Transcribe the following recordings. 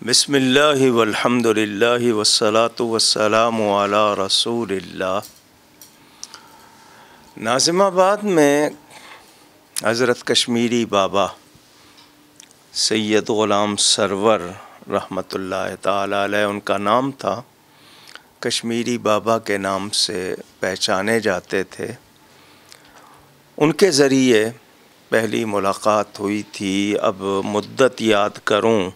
بسم اللہ والحمد للہ والصلاة والسلام علی رسول اللہ۔ ناظم آباد میں حضرت کشمیری بابا سید غلام سرور رحمۃ اللہ تعالی علیہ ان کا نام تھا، کشمیری بابا کے نام سے پہچانے جاتے تھے۔ ان کے ذریعے پہلی ملاقات ہوئی تھی۔ اب مدت یاد کروں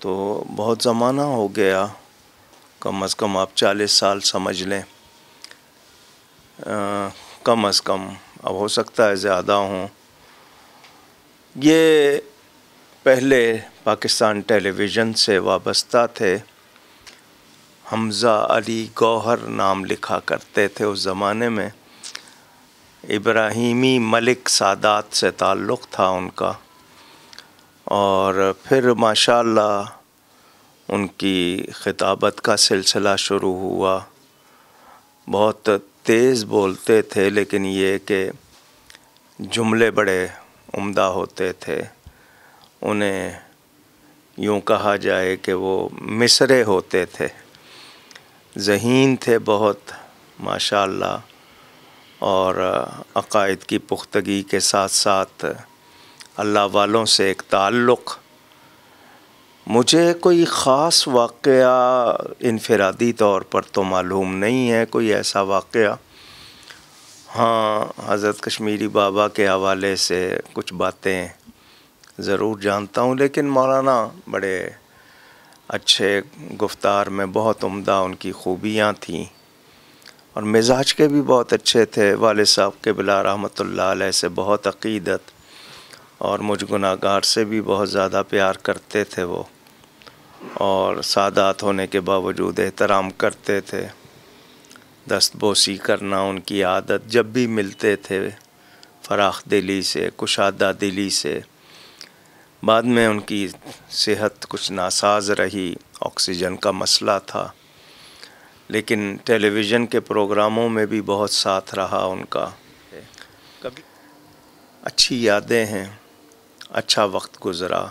تو بہت زمانہ ہو گیا، کم از کم آپ 40 سال سمجھ لیں، کم از کم، اب ہو سکتا ہے زیادہ ہوں۔ یہ پہلے پاکستان ٹیلی ویژن سے وابستہ تھے، حمزہ علی گوہر نام لکھا کرتے تھے اس زمانے میں۔ ابراہیمی ملک سادات سے تعلق تھا ان کا، اور پھر ماشاءاللہ ان کی خطابت کا سلسلہ شروع ہوا۔ بہت تیز بولتے تھے، لیکن یہ کہ جملے بڑے عمدہ ہوتے تھے۔ انہیں یوں کہا جائے کہ وہ مصرے ہوتے تھے، ذہین تھے بہت ماشاءاللہ، اور عقائد کی پختگی کے ساتھ ساتھ اللہ والوں سے ایک تعلق۔ مجھے کوئی خاص واقعہ انفرادی طور پر تو معلوم نہیں ہے، کوئی ایسا واقعہ۔ ہاں، حضرت کشمیری بابا کے حوالے سے کچھ باتیں ضرور جانتا ہوں، لیکن مولانا بڑے اچھے گفتار میں، بہت عمدہ ان کی خوبیاں تھیں، اور مزاج کے بھی بہت اچھے تھے۔ والد صاحب قبلہ رحمۃ اللہ علیہ سے بہت عقیدت، اور مجھ گناہ گار سے بھی بہت زیادہ پیار کرتے تھے وہ، اور سادات ہونے کے باوجود احترام کرتے تھے۔ دست بوسی کرنا ان کی عادت، جب بھی ملتے تھے فراخ دلی سے، کشادہ دلی سے۔ بعد میں ان کی صحت کچھ ناساز رہی، آکسیجن کا مسئلہ تھا، لیکن ٹیلی ویژن کے پروگراموں میں بھی بہت ساتھ رہا ان کا۔ کبھی اچھی یادیں ہیں، اچھا وقت گزرا۔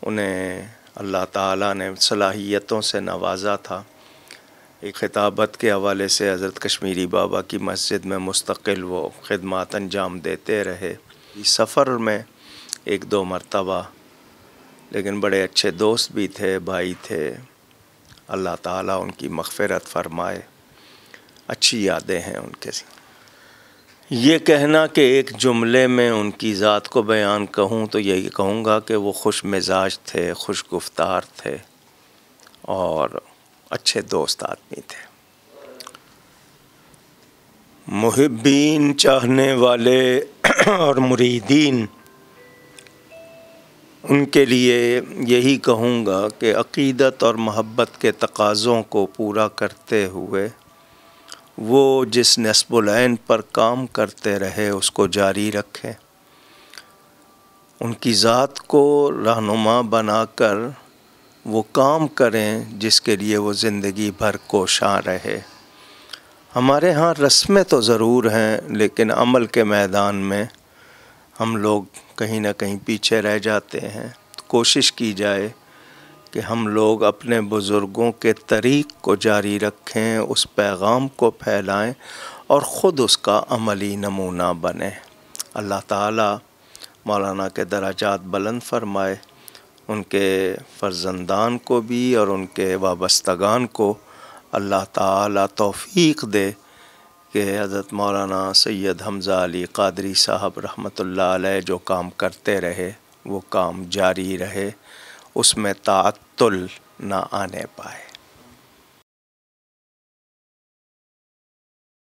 انہیں اللہ تعالیٰ نے صلاحیتوں سے نوازا تھا۔ ایک خطابت کے حوالے سے حضرت کشمیری بابا کی مسجد میں مستقل وہ خدمات انجام دیتے رہے، سفر میں 1-2 مرتبہ، لیکن بڑے اچھے دوست بھی تھے، بھائی تھے۔ اللہ تعالیٰ ان کی مغفرت فرمائے۔ اچھی یادیں ہیں ان کے۔ یہ کہنا کہ ایک جملے میں ان کی ذات کو بیان کہوں تو یہی کہوں گا کہ وہ خوش مزاج تھے، خوش گفتار تھے، اور اچھے دوست آدمی تھے۔ محبین، چاہنے والے اور مریدین، ان کے لیے یہی کہوں گا کہ عقیدت اور محبت کے تقاضوں کو پورا کرتے ہوئے وہ جس نصب العین پر کام کرتے رہے اس کو جاری رکھیں۔ ان کی ذات کو رہنما بنا کر وہ کام کریں جس کے لیے وہ زندگی بھر کوشاں رہے۔ ہمارے ہاں رسمیں تو ضرور ہیں، لیکن عمل کے میدان میں ہم لوگ کہیں نہ کہیں پیچھے رہ جاتے ہیں۔ کوشش کی جائے کہ ہم لوگ اپنے بزرگوں کے طریق کو جاری رکھیں، اس پیغام کو پھیلائیں، اور خود اس کا عملی نمونہ بنیں۔ اللہ تعالیٰ مولانا کے درجات بلند فرمائے، ان کے فرزندان کو بھی اور ان کے وابستگان کو اللہ تعالیٰ توفیق دے کہ حضرت مولانا سید حمزہ علی قادری صاحب رحمۃ اللہ علیہ جو کام کرتے رہے وہ کام جاری رہے، اس میں تعطل نہ آنے پائے۔